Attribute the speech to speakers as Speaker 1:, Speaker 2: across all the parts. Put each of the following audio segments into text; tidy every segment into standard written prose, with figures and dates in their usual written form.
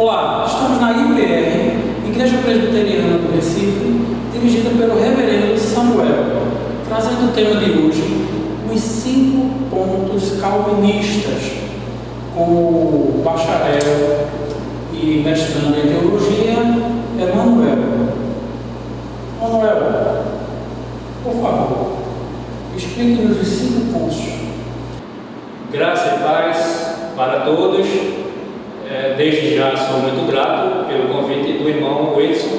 Speaker 1: Olá, estamos na IPR, Igreja Presbiteriana do Recife, dirigida pelo Reverendo Samuel, trazendo o tema de hoje, os 5 pontos calvinistas, com o bacharel e mestrando em teologia, Emanuel. Manuel, por favor, explique-nos os 5 pontos.
Speaker 2: Graça e paz para todos. Desde já sou muito grato pelo convite do irmão Edson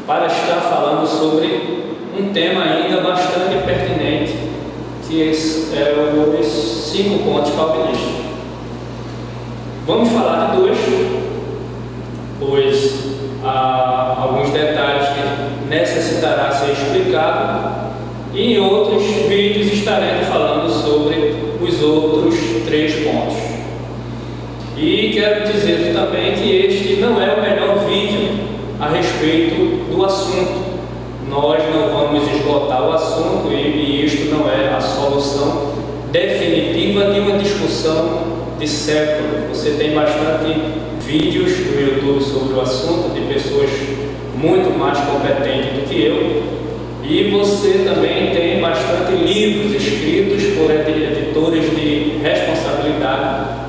Speaker 2: para estar falando sobre um tema ainda bastante pertinente, que é os 5 pontos calvinistas. Vamos falar de 2, pois há alguns detalhes que necessitará ser explicado, e em outros vídeos estaremos falando sobre os outros 3 pontos. E quero dizer também que este não é o melhor vídeo a respeito do assunto. Nós não vamos esgotar o assunto e isto não é a solução definitiva de uma discussão de século. Você tem bastante vídeos no YouTube sobre o assunto, de pessoas muito mais competentes do que eu, e você também tem bastante livros escritos por editores de responsabilidade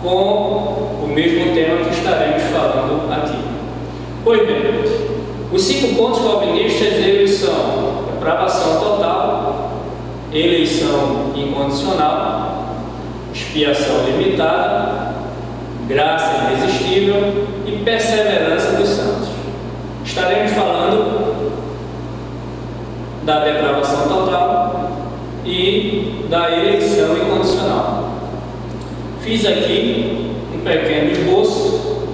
Speaker 2: com o mesmo tema que estaremos falando aqui. Pois bem, os 5 pontos calvinistas, eles são depravação total, eleição incondicional, expiação limitada, graça irresistível e perseverança dos santos. Estaremos falando da depravação total e da eleição incondicional. Fiz aqui um pequeno esboço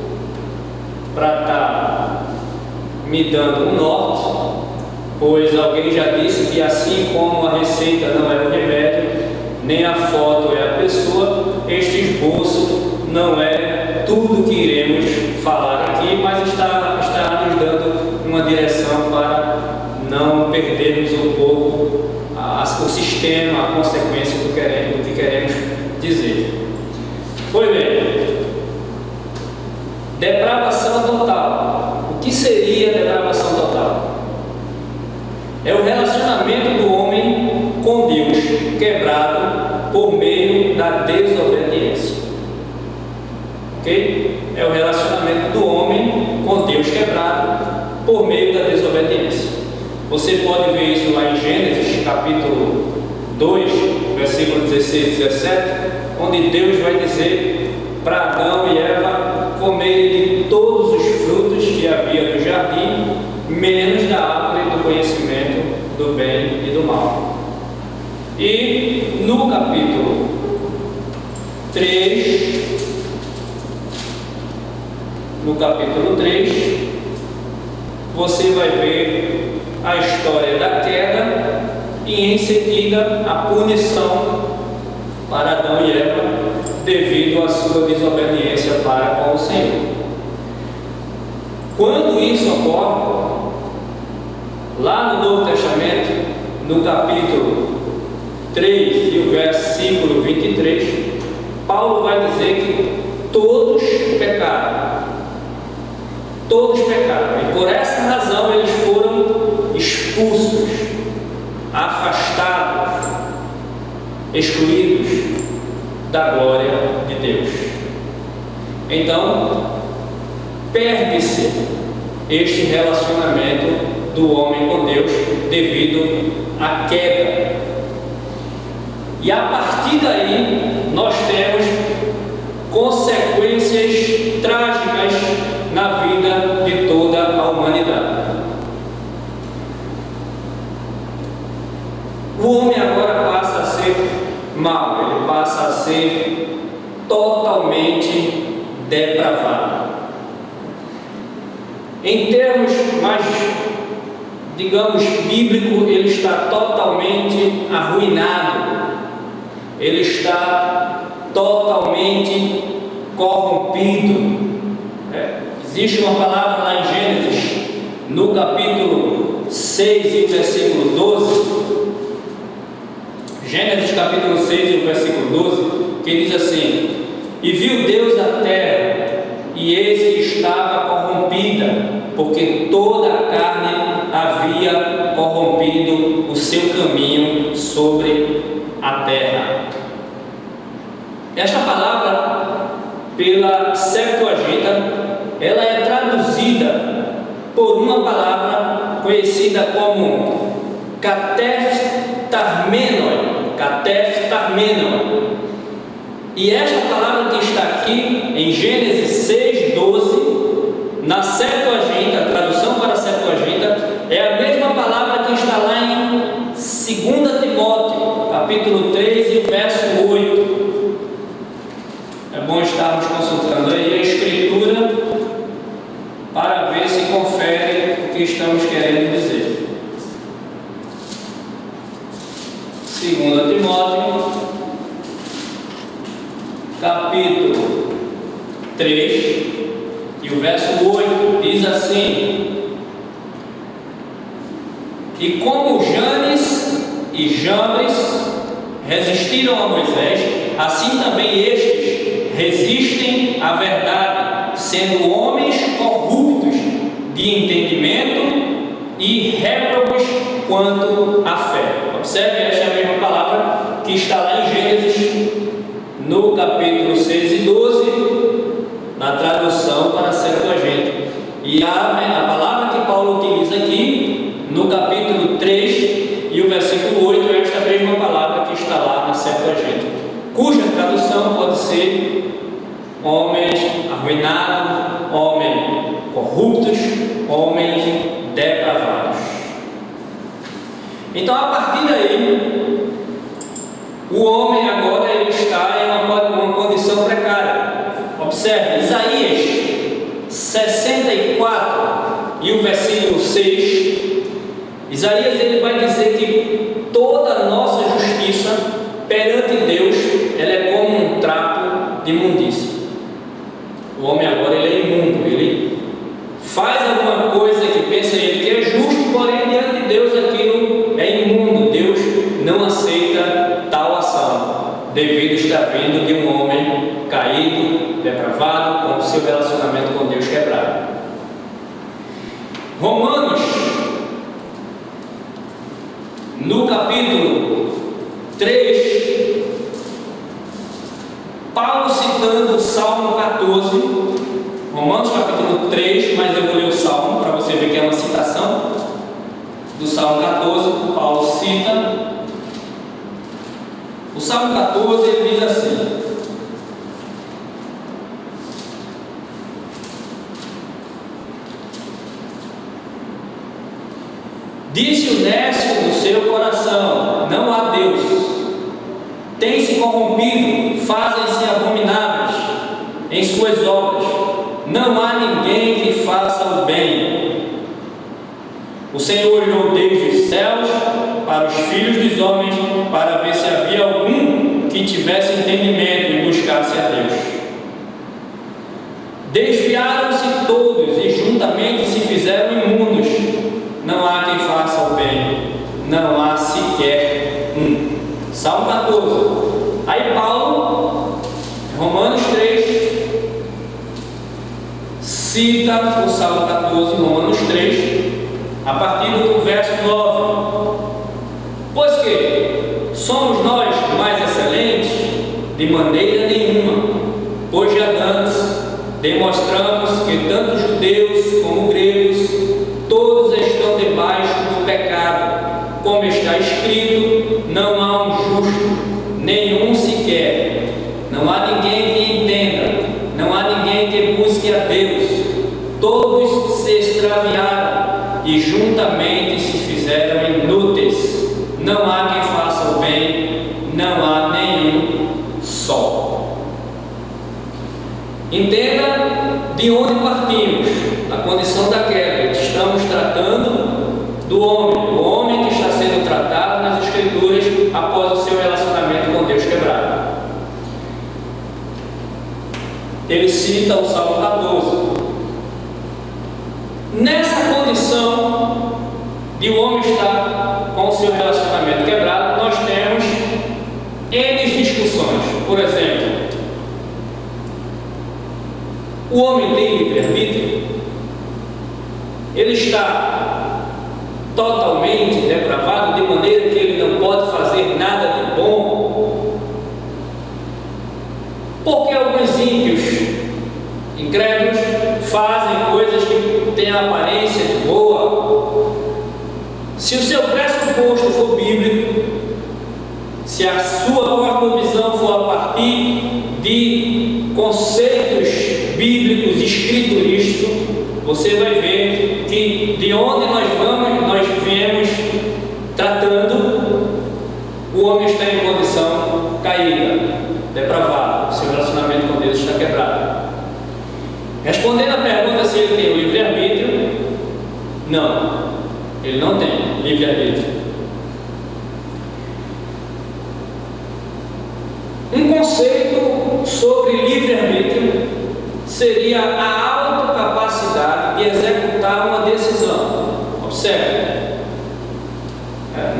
Speaker 2: para estar me dando um norte, pois alguém já disse que assim como a receita não é o remédio, nem a foto é a pessoa, este esboço não é tudo que iremos falar aqui, mas está nos dando uma direção para não perdermos um pouco o sistema, a consequência do que queremos dizer. Pois bem, depravação total. O que seria depravação total? É o relacionamento do homem com Deus quebrado por meio da desobediência. Ok? É o relacionamento do homem com Deus quebrado por meio da desobediência. Você pode ver isso lá em Gênesis, capítulo 2, versículo 16 e 17, onde Deus vai dizer para Adão e Eva comerem de todos os frutos que havia no jardim, menos da árvore do conhecimento do bem e do mal. E no capítulo 3, você vai ver a história da queda e em seguida a punição para Adão e Eva devido à sua desobediência para com o Senhor. Quando isso ocorre, lá no Novo Testamento, no capítulo 3 e o versículo 23, Paulo vai dizer que todos pecaram. Todos pecaram, e por essa razão eles foram expulsos, afastados, excluídos da glória de Deus. Então, perde-se este relacionamento do homem com Deus devido à queda. E a partir daí, nós temos consequências trágicas na vida de toda a humanidade. O homem agora passa a ser mau, ele passa a ser totalmente depravado. Em termos mais, digamos, bíblico, ele está totalmente arruinado, ele está totalmente corrompido. Existe uma palavra lá em Gênesis, no capítulo 6 e versículo 12, Gênesis capítulo 6 e versículo 12, que diz assim: E viu Deus a terra, e e esse estava corrompida, porque toda a carne havia corrompido o seu caminho sobre a terra. Esta palavra, pela Septuaginta, ela é traduzida por uma palavra conhecida como kateph-tarmenoi, e esta palavra que está aqui em Gênesis 6:12, na Septuaginta, a tradução para a Septuaginta, é a mesma palavra que está lá em 2 Timóteo, capítulo 3 e verso 8. É bom estarmos consultando aí a Escritura para ver se confere o que estamos querendo dizer. 2 Timóteo, capítulo 3 e o verso 8 diz assim: e como Janes e Jambres resistiram a Moisés, assim também estes resistem à verdade, sendo homens corruptos de entendimento e réprobos quanto à fé. Observe, esta é a mesma palavra que está lá em Gênesis, no capítulo 6 e 12, na tradução para a Septuaginta. E a palavra que Paulo utiliza aqui, no capítulo 3 e o versículo 8, é esta mesma palavra que está lá na Septuaginta, cuja tradução pode ser homens arruinados, homens corruptos, homens depravados. Então, a partir daí, o homem agora ele está em uma condição precária. Observe, Isaías 64 e o versículo 6. Isaías ele vai dizer que toda a nossa justiça perante Deus, ela é como um trapo de imundícia. O homem agora ele é imundo, ele faz alguma coisa que pensa ele que é justo, porém diante de Deus aquilo é imundo. Deus não aceita tal ação, devido a estar vindo de um homem caído, depravado, com o seu relacionamento com Deus quebrado. Romanos, no capítulo 3, Paulo citando o Salmo 14, Romanos capítulo 3, mas eu vou ler o Salmo para você ver que é uma citação do Salmo 14. Paulo cita o Salmo 14, ele diz assim: disse o nécio no seu coração: não há Deus. Tem-se corrompido, fazem-se abomináveis em suas obras. Não há ninguém que faça o bem. O Senhor olhou desde os céus para os filhos dos homens, para ver se havia algum que tivesse entendimento e buscasse a Deus. Desviaram-se todos e juntamente se fizeram imundos. Não há quem faça o bem, não há sequer um. Salmo 14. Aí Paulo, Romanos 3, cita o Salmo 14, Romanos 3, a partir do verso 9. Pois que somos nós mais excelentes? De maneira nenhuma, pois já antes demonstramos que tanto judeus como gregos, todos estão debaixo do pecado, como está escrito: não há um justo, nenhum sequer. Não há ninguém que entenda, não há ninguém que busque a Deus. Todos se extraviaram e juntamente se fizeram inúteis. Não há quem faça o bem, não há nenhum só. Entenda de onde partimos, a condição da queda. Estamos tratando do homem que está sendo tratado nas Escrituras após o seu relacionamento com Deus quebrado. Ele cita o Salmo 14. Nessa condição de o homem estar com o seu relacionamento quebrado, nós temos N discussões. Por exemplo, O homem tem livre-arbítrio? Ele está totalmente depravado, de maneira que ele não pode fazer nada de bom? Porque alguns ímpios, incrédulos, fazem coisas que têm a aparência de boa. Se o seu pressuposto for bíblico, se a sua cosmovisão for a partir de conceitos bíblicos escriturísticos, você vai ver que de onde nós viemos tratando, o homem está em condição caída, depravada, o seu relacionamento com Deus está quebrado. Respondendo à pergunta se ele tem o livre-arbítrio, não, ele não tem livre-arbítrio. Um conceito sobre livre-arbítrio seria a autocapacidade de executar uma decisão. Observe,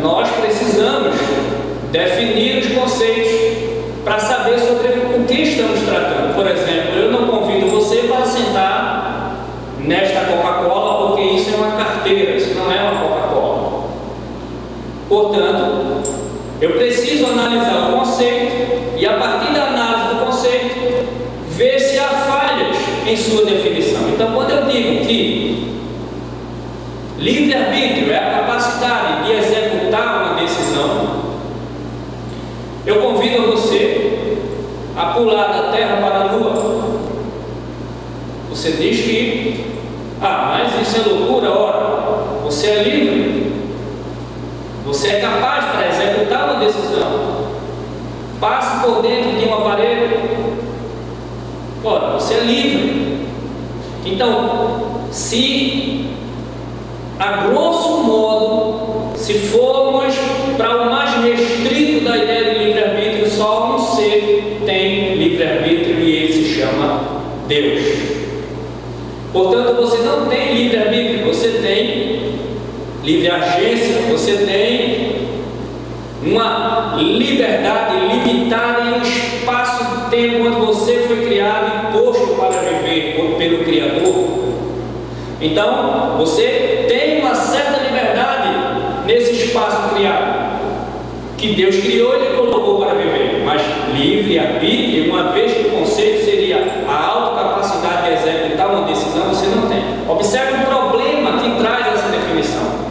Speaker 2: nós precisamos definir os conceitos para saber sobre o que estamos tratando. Por exemplo, eu não convido você para sentar nesta Coca-Cola, porque isso é uma carteira, isso não é uma Coca-Cola. Portanto, eu preciso analisar o conceito e, a partir da análise do conceito, ver se há falhas em sua definição. Então, quando eu digo que livre-arbítrio é a capacidade de executar uma decisão, eu convido você a pular da terra para a lua. Você diz que, mas isso é loucura. Ora, você é livre, você é capaz para executar uma decisão. Passe por dentro de uma parede. Ora, você é livre. Então, se a grosso modo, se formos para o mais restrito da ideia de livre-arbítrio, só um ser tem livre-arbítrio e ele se chama Deus. Portanto, você não tem livre-arbítrio, você tem livre-agência, você tem uma liberdade limitada em um espaço de tempo onde você foi criado e posto para viver pelo Criador. Então, você tem uma certa liberdade nesse espaço criado, que Deus criou e Ele colocou para viver. Mas livre-arbítrio, uma vez que o conceito seria a autocapacidade de executar uma decisão, você não tem. Observe o problema que traz essa definição.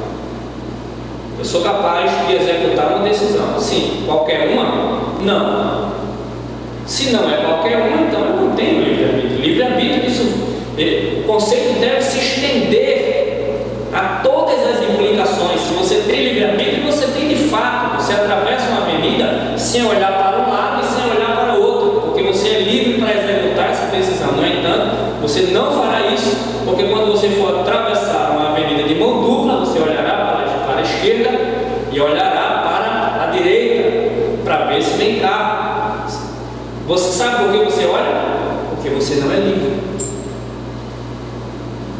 Speaker 2: Eu sou capaz de executar uma decisão. Sim. Qualquer uma? Não. Se não é qualquer uma, então eu não tenho livre-arbítrio. Livre-arbítrio, o conceito deve se estender a todas as implicações. Se você tem livre-arbítrio, você tem de fato. Você atravessa uma avenida sem olhar para um lado e sem olhar para o outro, porque você é livre para executar essa decisão. No entanto, você não fará isso, porque quando você for atravessar uma avenida de mão dupla, você olhará para a esquerda e olhará para a direita para ver se vem carro. Você sabe por que você olha? Porque você não é livre.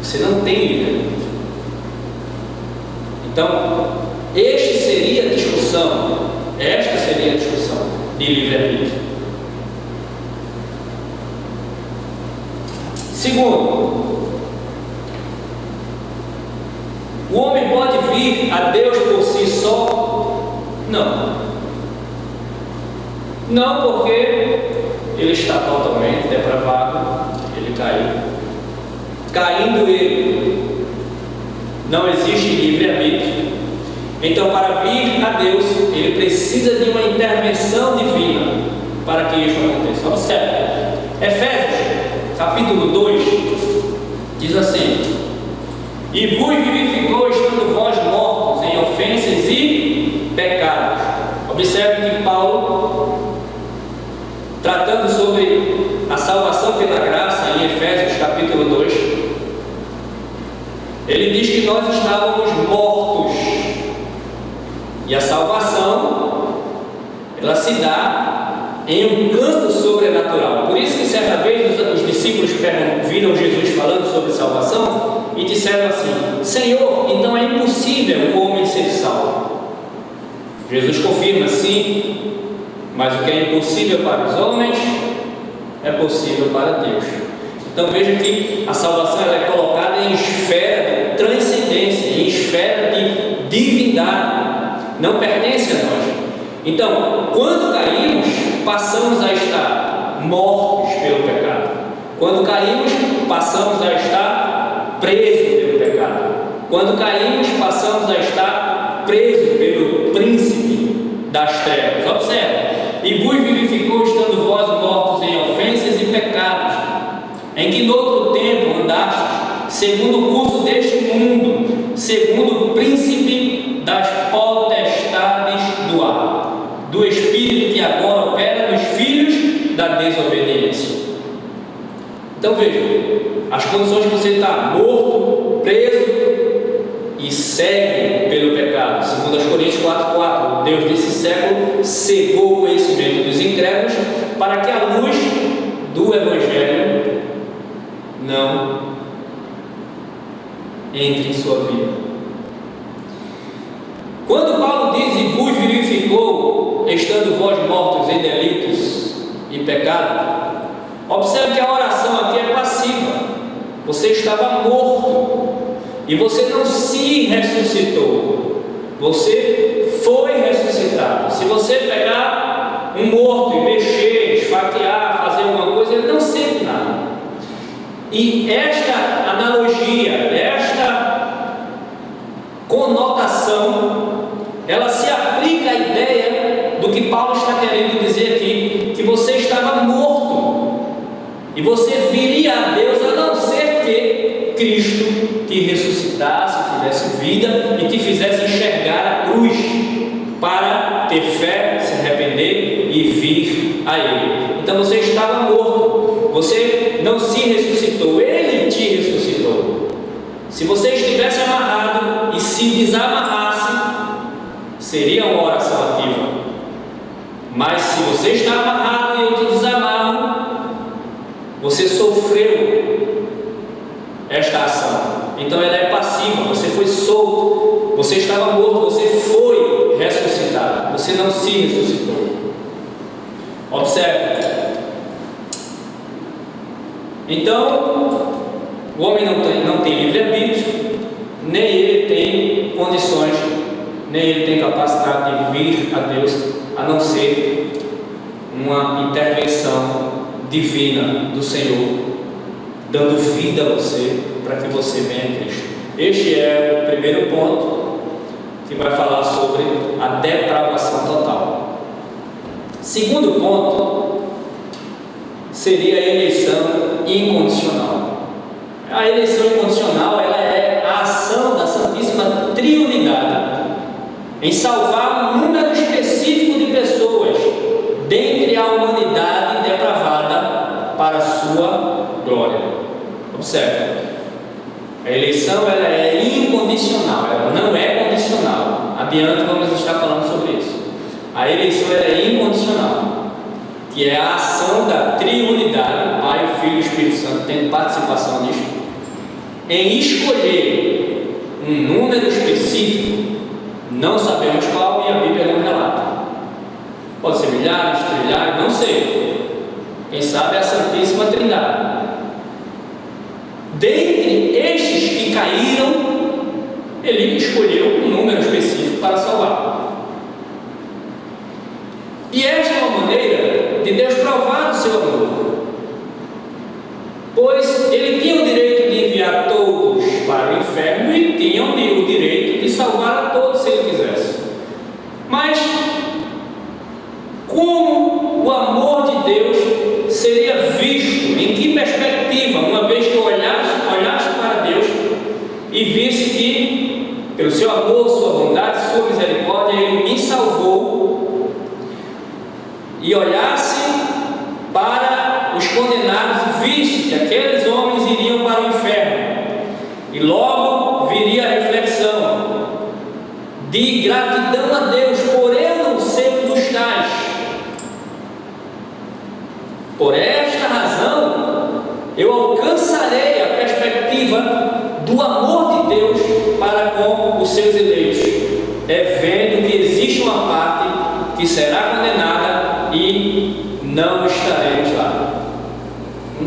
Speaker 2: Você não tem livre-arbítrio. Então, esta seria a discussão de livre-arbítrio. Segundo, o homem pode vir a Deus por si só? Não. Não, porque ele está totalmente depravado, ele caiu. Caindo ele, não existe livre-arbítrio. Então, para vir a Deus, ele precisa de uma intervenção divina para que isso aconteça. Observe, Efésios, capítulo 2, diz assim: e vos vivificou estando vós mortos em ofensas e pecados. Observe que Paulo, tratando sobre a salvação pela graça em Efésios capítulo 2, ele diz que nós estávamos mortos, e a salvação ela se dá em um plano sobrenatural. Por isso que certa vez os discípulos viram Jesus falando sobre salvação e disseram assim: Senhor, então é impossível o homem ser salvo. Jesus confirma: sim, mas o que é impossível para os homens é possível para Deus. Então veja que a salvação ela é colocada em esfera de transcendência, em esfera de divindade, não pertence a nós. Então, quando caímos, passamos a estar mortos pelo pecado. Quando caímos, passamos a estar presos pelo pecado. Quando caímos, passamos a estar presos pelo príncipe das trevas. Observe: e vos vivificou, estando vós mortos em ofensas e pecados, em que noutro tempo andastes, segundo o curso deste mundo, segundo o príncipe das potestades do ar, do espírito que agora opera nos filhos da desobediência. Então veja, as condições de você estar morto, preso e cego pelo pecado. Segundo as Coríntios 4,4, Deus desse século cegou o conhecimento dos incrédulos para que a luz do Evangelho não entre em sua vida. Quando Paulo diz: e vos vivificou, estando vós mortos em delitos e pecado, observe que a oração aqui é passiva. Você estava morto e você não se ressuscitou, você foi ressuscitado. Se você pegar um morto e mexer, esfaquear, fazer alguma coisa, ele não sente nada. E esta analogia, esta conotação, ela se aplica à ideia do que Paulo está querendo dizer aqui, que você estava morto e você viria a Deus a não ser que Cristo te ressuscitasse, tivesse vida e te fizesse enxergar a cruz para ter fé, se arrepender e vir a Ele. Então você estava morto, você não se ressuscitou, Ele te ressuscitou. Se você estivesse amarrado e se desamarrasse, seria uma oração ativa. Mas se você está amarrado e eu te desamarro, você sofreu esta ação. Então ela é passiva, você foi solto, você estava morto, você foi ressuscitado, você não se ressuscitou. Observe. Então, o homem não tem livre-arbítrio, nem ele tem condições, nem ele tem capacidade de vir a Deus, a não ser uma intervenção divina do Senhor, dando vida a você, para que você venha a Cristo. Este é o primeiro ponto que vai falar sobre a depravação total. Segundo ponto seria a eleição incondicional. A eleição incondicional ela é a ação da Santíssima Trindade em salvar um número específico de pessoas dentre a humanidade depravada para a sua glória. Observe, a eleição ela é incondicional, ela não é condicional. Adiante vamos estar falando sobre isso. A eleição ela é incondicional, que é a ação da triunidade, Pai, Filho e Espírito Santo, tem participação nisso, em escolher um número específico, não sabemos qual e a Bíblia não relata. Pode ser milhares, trilhares, não sei. Quem sabe é a Santíssima Trindade. Dentre estes que caíram, ele escolheu um número específico para salvar. E esta é uma maneira de Deus provar o seu amor, pois ele tinha o direito de enviar todos para o inferno e tinha o direito de salvar a todos se ele quisesse. Mas como o amor de Deus seria visto, em que perspectiva, uma vez que eu olhasse para Deus e visse que pelo seu amor, sua bondade, sua misericórdia, ele me salvou, e olhasse para os condenados e visse que aqueles homens iriam para o inferno, e logo viria a reflexão de gratidão a Deus por eu não ser um dos tais. Por esta razão eu alcançarei a perspectiva do amor de Deus para com os seus eleitos, vendo que existe uma parte que será condenada e não estaremos lá.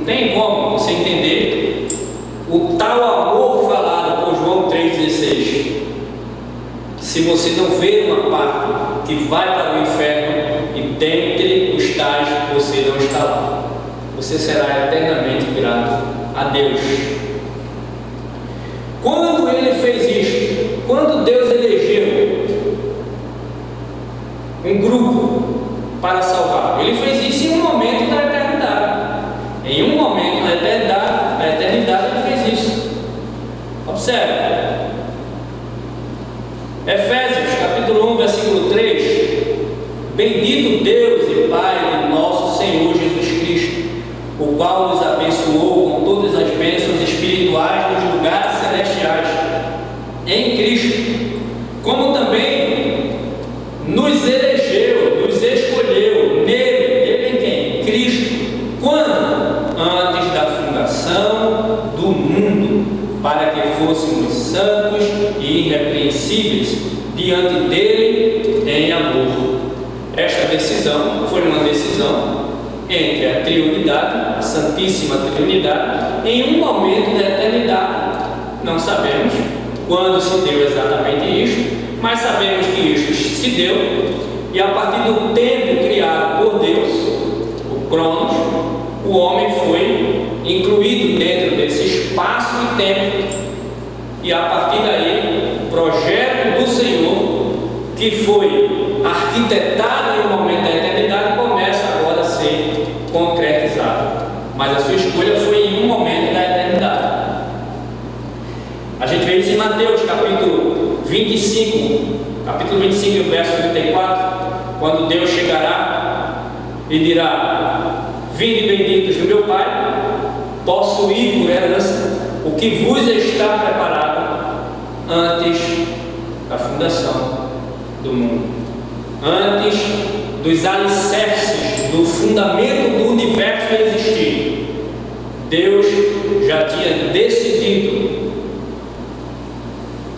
Speaker 2: tem como você entender o tal amor falado por João 3,16 se você não vê uma parte que vai para o inferno e dentre os tais você não está lá. Você será eternamente grato a Deus. Quando ele fez isto, quando Deus elegeu um grupo para salvar, ele fez isso em um momento da eternidade. Em um momento da eternidade ele fez isso. Observe. Efésios capítulo 1, versículo 3. Bendito Deus e Pai de nosso Senhor Jesus Cristo, o qual nos abençoou com todas as bênçãos espirituais nos lugares celestiais em Cristo, como também nos elegeu, nos escolheu nele em quem? Cristo. Quando? Antes da fundação do mundo, para que fôssemos santos e irrepreensíveis diante dele em amor. Esta decisão foi uma decisão entre a Trindade, a Santíssima Trindade, em um momento da eternidade. Não sabemos quando se deu exatamente isto, mas sabemos que isto se deu, e a partir do tempo criado por Deus, o Cronos, o homem foi incluído dentro desse espaço e tempo, e a partir daí, o projeto do Senhor, que foi arquitetado em um momento da eternidade, começa agora a ser concretizado. Mas a sua escolha foi em um momento da eternidade. A gente vê isso em Mateus capítulo 25, verso 34, quando Deus chegará e dirá: vinde benditos do meu Pai, possuí por herança o que vos está preparado antes da fundação do mundo, antes dos alicerces do fundamento do universo existir. Deus já tinha decidido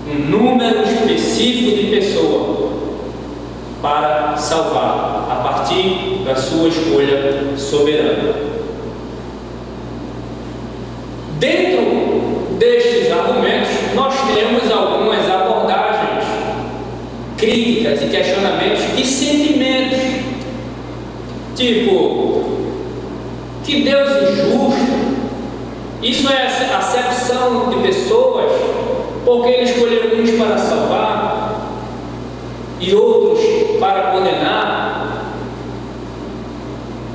Speaker 2: um número específico de pessoas para salvar a partir da sua escolha soberana. Dentro destes argumentos, nós temos algumas abordagens críticas e questionamentos de sentimentos, tipo, que Deus é injusto, isso é acepção de pessoas, porque Ele escolheu uns para salvar e outros para condenar,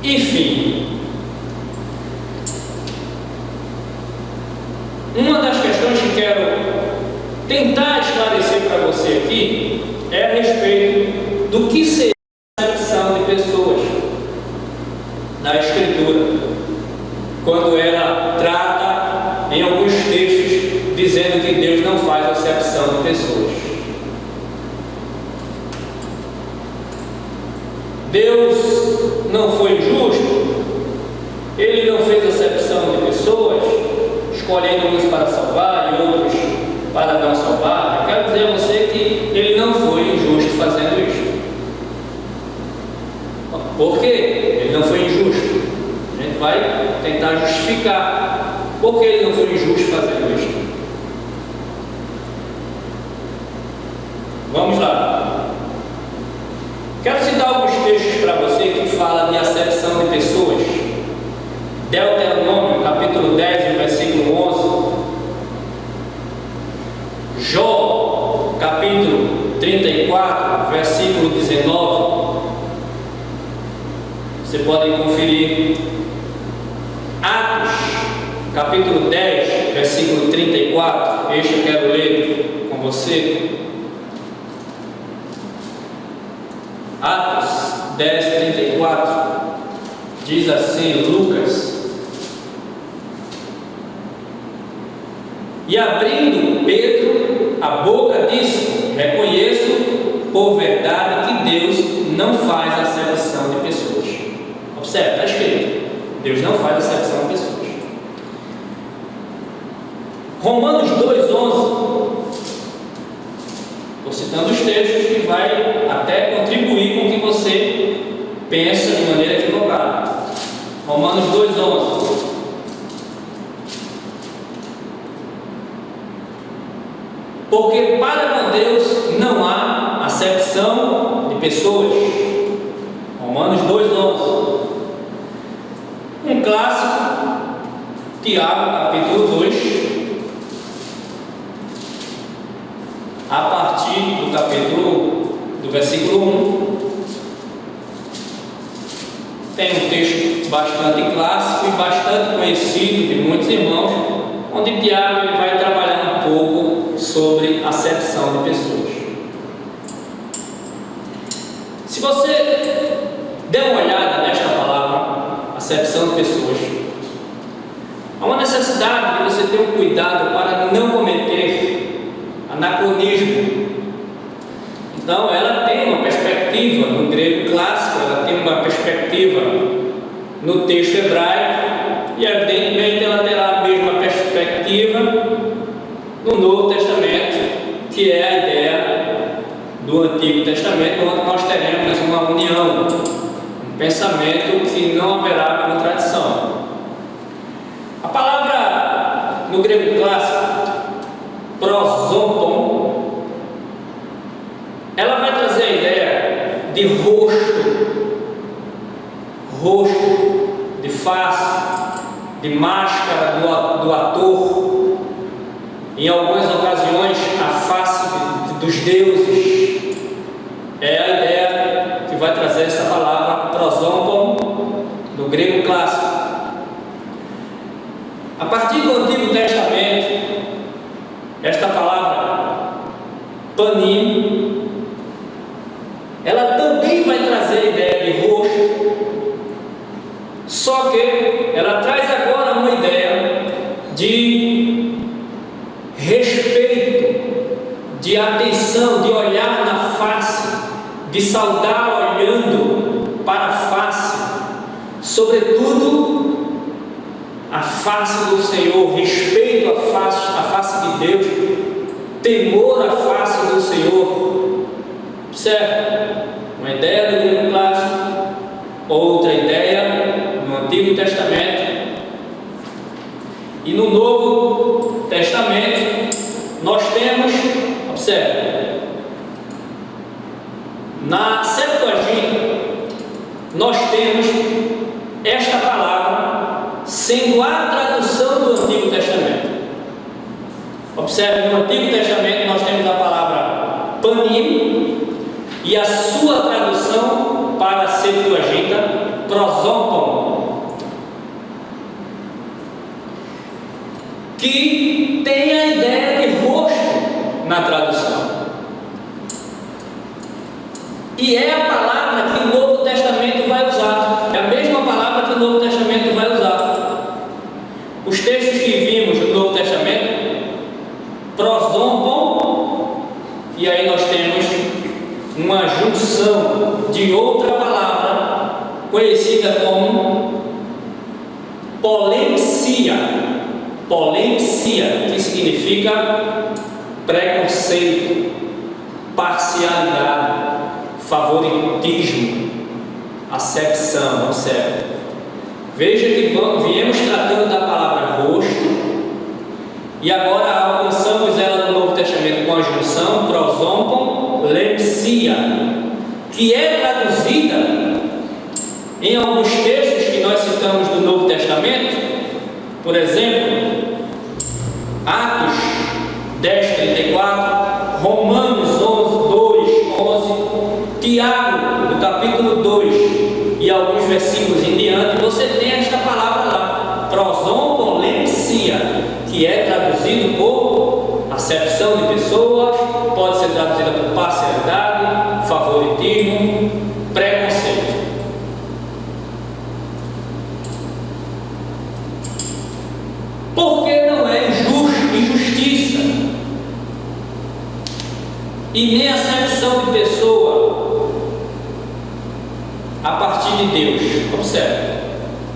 Speaker 2: enfim. Uma das questões que quero tentar esclarecer para você aqui é a respeito do que seria a acepção de pessoas na Escritura, quando ela trata em alguns textos dizendo que Deus não faz acepção de pessoas. Deus não foi injusto, Ele não fez acepção de pessoas, escolhendo uns para salvar e outros para não salvar. Eu quero dizer a você que Ele não foi injusto fazendo isto. Por quê? Ele não foi injusto. A gente vai tentar justificar por que Ele não foi injusto fazendo isto. Vamos lá. Quero citar alguns textos para você que falam de acepção de pessoas. Deuteronômio, capítulo 10, versículo 11. Jó, capítulo 34, versículo 19. Você pode conferir. Atos, capítulo 10, versículo 34. Este eu quero ler com você. Atos 10, 34. Diz assim, Lucas: e abrindo Pedro a boca, disse: reconheço por verdade que Deus não faz acepção de pessoas. Observe, está escrito: Deus não faz acepção de pessoas. Romanos 2,11. Estou citando os textos que vai até contribuir com o que você pensa de maneira equivocada. Romanos 2,11. Porque para com Deus não há acepção de pessoas. Romanos 2,11. Um clássico, Tiago, capítulo 2, a partir do versículo 1. Tem um texto bastante clássico e bastante conhecido de muitos irmãos, onde Tiago ele vai trabalhar um pouco sobre acepção de pessoas. Se você der uma olhada nesta palavra, acepção de pessoas, há uma necessidade de você ter um cuidado para não cometer anacronismo. Então, ela tem uma perspectiva no grego clássico, ela tem uma perspectiva no texto hebraico, e evidentemente ela terá a mesma perspectiva no Novo Testamento, que é a ideia do Antigo Testamento, onde nós teremos uma união, um pensamento que não haverá contradição. A palavra no grego clássico, prosopon, ela vai trazer a ideia de rosto, de face, de máscara do ator. Em algumas ocasiões, a face dos deuses. É a ideia que vai trazer essa palavra prosopon do grego clássico. A partir do Antigo Testamento, esta palavra panim, ela também vai trazer a ideia de rosto, só que ela traz agora uma ideia de respeito, de atenção, de olhar na face, de saudar olhando para a face, sobretudo a face do Senhor, respeito à face de Deus, temor à face do Senhor. Observe, uma ideia do grego clássico, outra ideia no Antigo Testamento, e no Novo Testamento nós temos, observe, na Septuaginta nós temos esta palavra sendo a tradução do Antigo Testamento. Observe, no Antigo Testamento nós temos a palavra panim, e a sua tradução para a Septuaginta, prosopon, que tem a ideia de rosto na tradução. E é a palavra que o Novo Testamento vai usar. É a mesma palavra que o Novo Testamento vai usar. Os textos que vimos no Novo Testamento, prosopon, e aí nós temos uma junção de outra palavra conhecida como polempsia, que significa preconceito, parcialidade, favoritismo, acepção. Observe. Veja que viemos tratando da palavra rosto, e agora alcançamos ela no Novo Testamento com a junção prosopon, lepsia, que é traduzida em alguns textos que nós citamos do Novo Testamento. Por exemplo, Atos 10:34, Romanos 2:11, Tiago, no capítulo 2, e alguns versículos em diante, você tem esta palavra lá, prosopon, lepsia, que é traduzido por acepção de pessoas, pode ser traduzida por parcialidade, favoritismo, preconceito. Porque não é injustiça e nem acepção de pessoa a partir de Deus. Observe,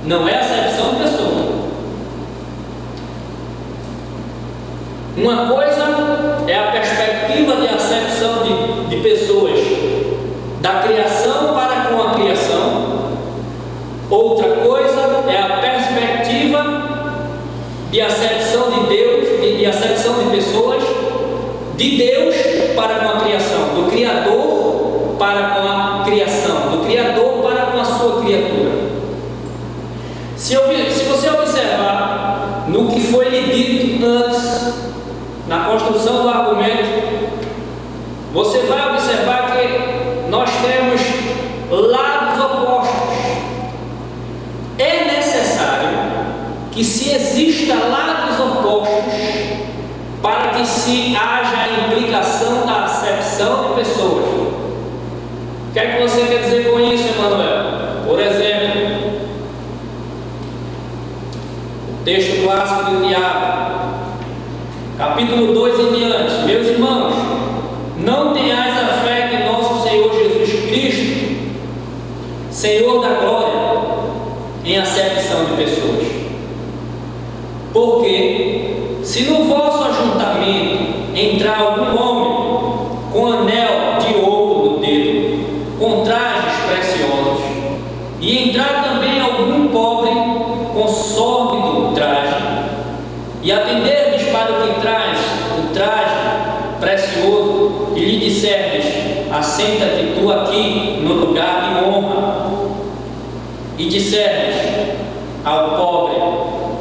Speaker 2: não é acepção de pessoa. Uma coisa é a perspectiva de acepção de pessoas da criação para com a criação, outra coisa é a perspectiva de acepção de Deus, de acepção de pessoas de Deus para com a criação, do Criador para com a criação, do Criador para com a sua criatura. Se você observar no que foi lhe dito antes, na construção do argumento, você vai observar que nós temos lados opostos. É necessário que se exista lados opostos para que se haja a implicação da acepção de pessoas. O que é que você quer dizer com isso, Emanuel? Por exemplo, o texto clássico de Tiago, capítulo 2 em diante. Meus irmãos, não tenhais a fé que nosso Senhor Jesus Cristo, Senhor da glória, em acepção de pessoas. Porque se no vosso ajuntamento entrar algum homem com anel de ouro no dedo, com trajes preciosos, e entrar também algum pobre com sórdido traje, e atenderdes para o que traz o traje precioso, e lhe disserdes: assenta-te tu aqui no lugar de honra, e disserdes ao pobre: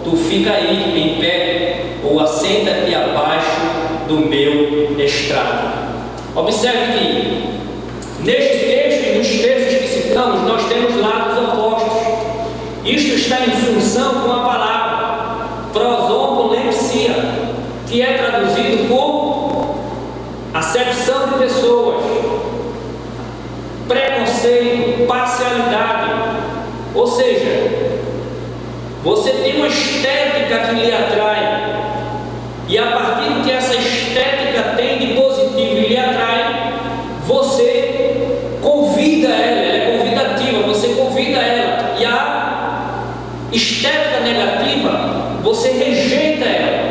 Speaker 2: tu fica aí em pé, ou assenta-te abaixo do meu estrado. Observe que neste texto e nos textos que citamos, nós temos lados opostos. Isto está em função com a palavra prosopolempsia, que é traduzido por acepção de pessoas, preconceito, parcialidade. Ou seja, você tem uma estética que lhe atrai, e a partir do que essa estética tem de positivo e lhe atrai, você convida ela é convidativa, você convida ela, e a estética negativa, você rejeita ela.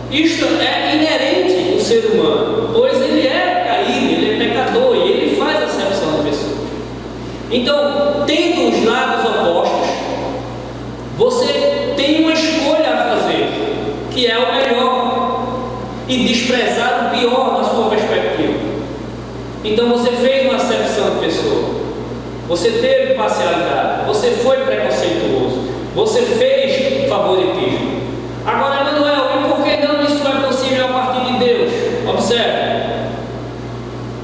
Speaker 2: Isto é inerente do ser humano, pois ele é caído, ele é pecador, e ele faz acepção de pessoas. Então, tendo os lados opostos, você tem uma escolha a fazer, que é o melhor, e desprezar o pior na sua perspectiva. Então você fez uma acepção de pessoa, você teve parcialidade, você foi preconceituoso, você fez favoritismo. Agora, Emanuel, e por que não isso é possível a partir de Deus? Observe,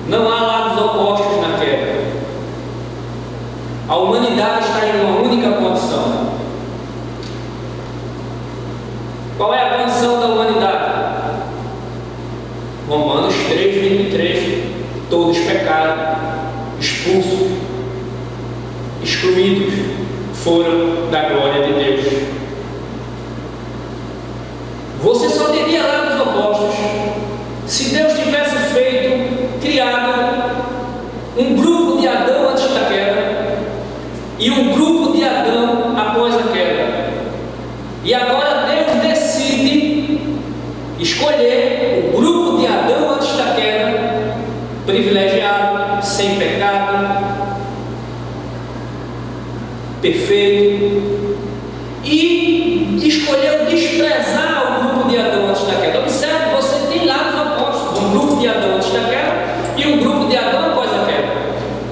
Speaker 2: não há lados opostos na queda. A humanidade está em uma única condição. Qual é a condição da humanidade? Romanos 3:23. Todos pecaram, expulsos, excluídos foram da glória de Deus. Você só teria lados opostos se Deus tivesse criado um grupo de Adão antes da queda e um grupo de Adão após a queda. E agora Deus decide escolher o grupo de Adão antes da queda, privilegiado, sem pecado, perfeito, e escolheu desprezar o grupo de Adão antes da queda. Observe, você tem lados opostos, um grupo de Adão antes da queda e um grupo de Adão após a queda.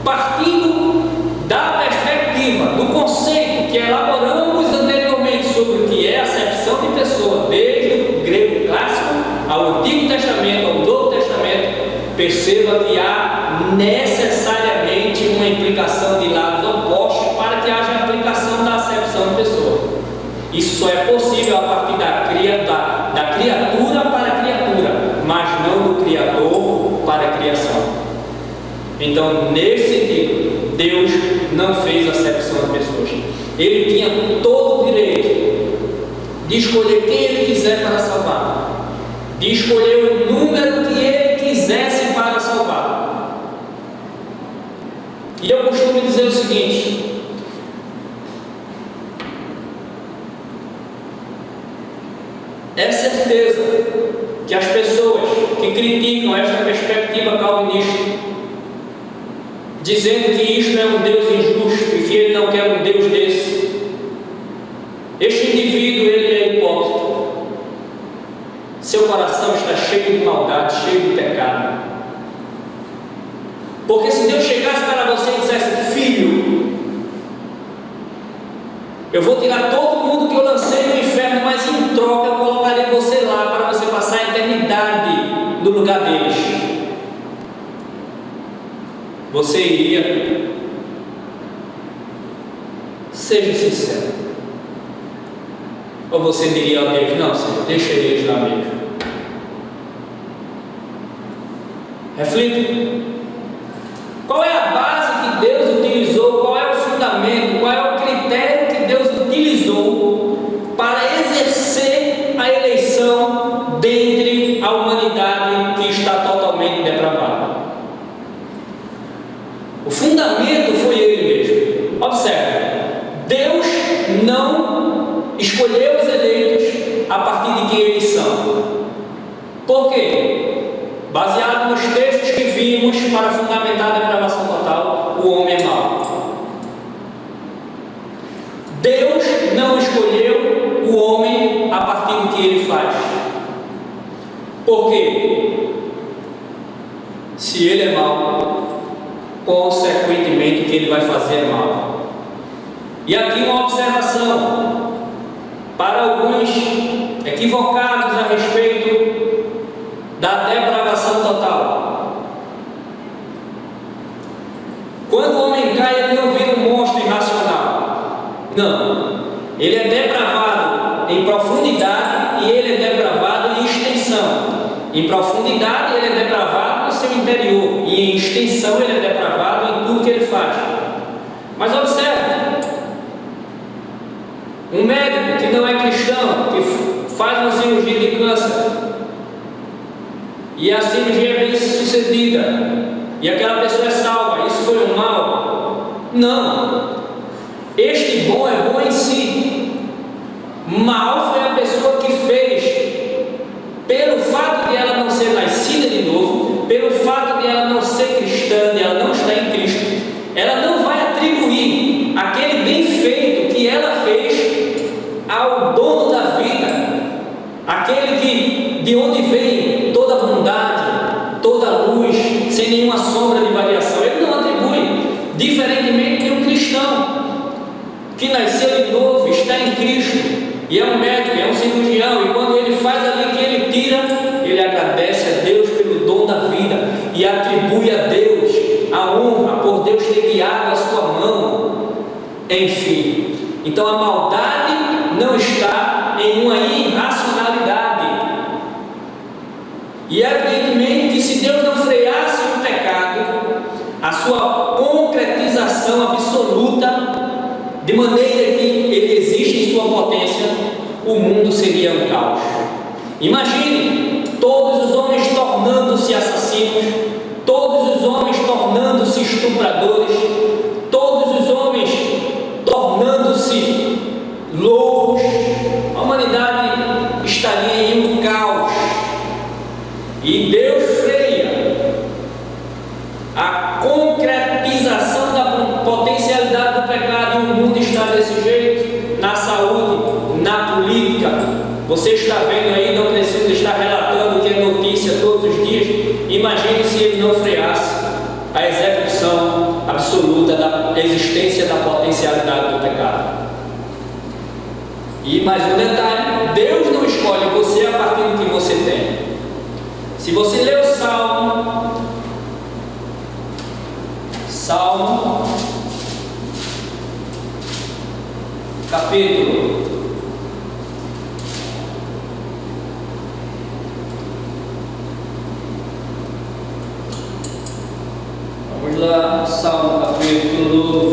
Speaker 2: Partindo da perspectiva, do conceito que elaboramos anteriormente sobre o que é acepção de pessoa, desde o grego clássico ao Antigo Testamento, ao Novo Testamento, perceba que há necessariamente uma implicação de lados opostos para que haja a aplicação da acepção de pessoa. Isso só é possível a partir da criatura para a criatura, mas não do Criador para a criação. Então, nesse sentido, Deus não fez acepção de pessoas. Ele tinha todo o direito de escolher quem Ele quiser para salvar, de escolher o número que Ele quisesse para salvar. E eu costumo dizer o seguinte: é certeza que as pessoas que criticam esta perspectiva calvinista, dizendo que isto é um Deus injusto e que Ele não quer um Deus desse, este indivíduo, ele é hipócrita. Se seu coração está cheio de maldade, cheio de pecado. Porque se Deus chegasse para você e dissesse: filho, eu vou tirar todo mundo que eu lancei no inferno, mas em troca eu colocarei você lá para você passar a eternidade no lugar deles, você iria? Seja sincero. Ou você diria a Deus: não, Senhor, deixa eles lá mesmo? Reflita. Qual é a base que Deus utilizou? Qual é o fundamento? Qual é o critério que Deus utilizou para exercer a eleição dentre a humanidade que está totalmente depravada? O fundamento foi Ele mesmo. Observe, Deus não escolheu os eleitos a partir de quem eles são. Por quê? Baseado nos textos que vimos para fundamentar a depravação total, o homem é mau. Deus não escolheu o homem a partir do que ele faz. Por quê? Se ele é mau, consequentemente o que ele vai fazer é mau. E aqui uma observação para alguns equivocados a respeito da depravação total. Quando o homem cai, ele não vira um monstro irracional. Não. Ele é depravado em profundidade e ele é depravado em extensão. Em profundidade, ele é depravado no seu interior, e em extensão, ele é depravado em tudo que ele faz. Mas observe, um médico que não é cristão, que faz uma cirurgia de câncer, e a cirurgia é bem sucedida, e aquela pessoa é salva, isso foi um mal? Não. Este bom é bom em si. Mal foi a pessoa que fez, pelo fato de ela não ser nascida de novo, pelo fato de ela não ser cristã, de ela não estar em Cristo, ela não vai atribuir aquele bem feito que ela fez ao dono da vida, aquele que, de onde vem toda a bondade, toda a luz, sem nenhuma sombra de variação. Ele não atribui, diferentemente de um cristão que nasceu de novo, está em Cristo, e é um médico, é um cirurgião, e quando ele faz ali que ele tira, ele agradece a Deus pelo dom da vida e atribui a Deus a honra por Deus ter guiado a sua mão. Enfim, então a maldade não está em uma irracionalidade. E evidentemente que se Deus não freasse o pecado, a sua concretização absoluta, de maneira que ele existe em sua potência, o mundo seria um caos. Imagine todos os homens tornando-se assassinos, todos os homens tornando-se estupradores, todos os homens tornando-se loucos. A humanidade estaria em um caos. E Deus freia a concretização da potencialidade do pecado, e o mundo está desse jeito, na saúde, na política. Você está vendo aí, não precisa estar relatando que é notícia todos os dias. Imagine se ele não freasse a execução absoluta da existência da potencialidade do pecado. E mais um detalhe: Deus não escolhe você a partir do que você tem. Se você ler o Salmo capítulo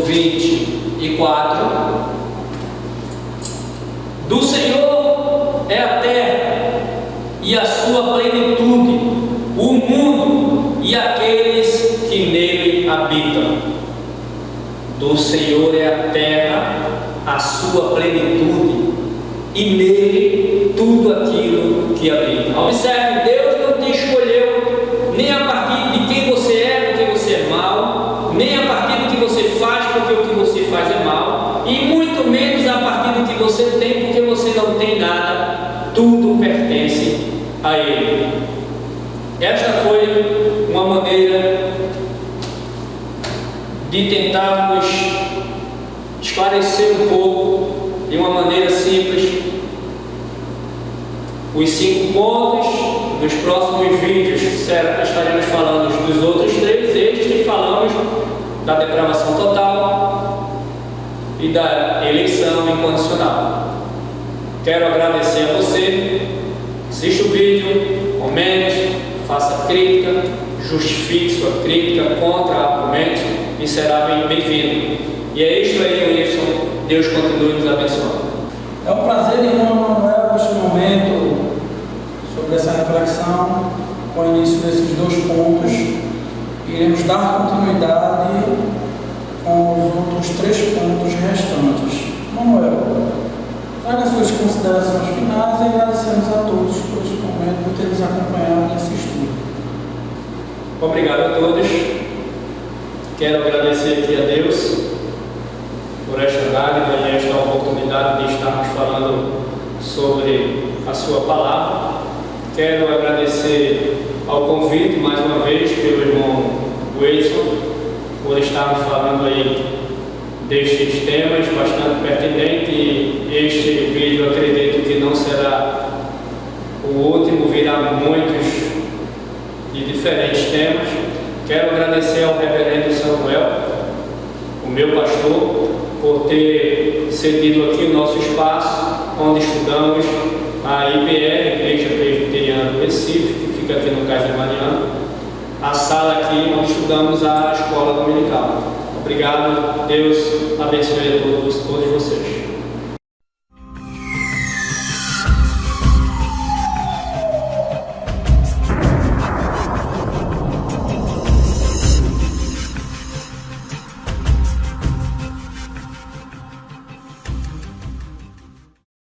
Speaker 2: 24. Do Senhor é a terra e a sua plenitude, o mundo e aqueles que nele habitam. Do Senhor é a terra, a sua plenitude, e nele tudo aquilo que habita. Observe, Deus não te escolheu nem a partir de quem você é, porque você é mau, nem a partir do que você faz, porque o que você faz é mau, e muito menos a partir do que você tem, porque você não tem nada. Tudo pertence a Ele. Esta foi uma maneira de tentarmos esclarecer um pouco, de uma maneira simples, os 5 pontos. Nos próximos vídeos estaremos falando dos outros 3 eixos e falamos da depravação total e da eleição incondicional. Quero agradecer a você. Assista o vídeo, comente, faça crítica, justifique sua crítica, contra-argumente e será bem-vindo. E é isso aí, Wilson. Deus continue nos abençoando.
Speaker 1: É um prazer, irmão Manuel, neste momento, sobre essa reflexão, com o início desses 2 pontos. Iremos dar continuidade com os outros 3 pontos restantes. Manuel, traga suas considerações finais e agradecemos a todos por este momento, por ter nos acompanhado nesse estudo.
Speaker 2: Obrigado a todos. Quero agradecer aqui a Deus por esta dádiva e esta oportunidade de estarmos falando sobre a sua palavra. Quero agradecer ao convite mais uma vez pelo irmão Wilson por estarmos falando aí destes temas bastante pertinentes, e este vídeo acredito que não será o último, virá muitos de diferentes temas. Quero agradecer ao reverendo Samuel, o meu pastor, por ter cedido aqui o nosso espaço, onde estudamos a IPR, Igreja Presbiteriana do Recife, que fica aqui no Cais de Mariana, a sala aqui onde estudamos a escola dominical. Obrigado, Deus abençoe a todos vocês.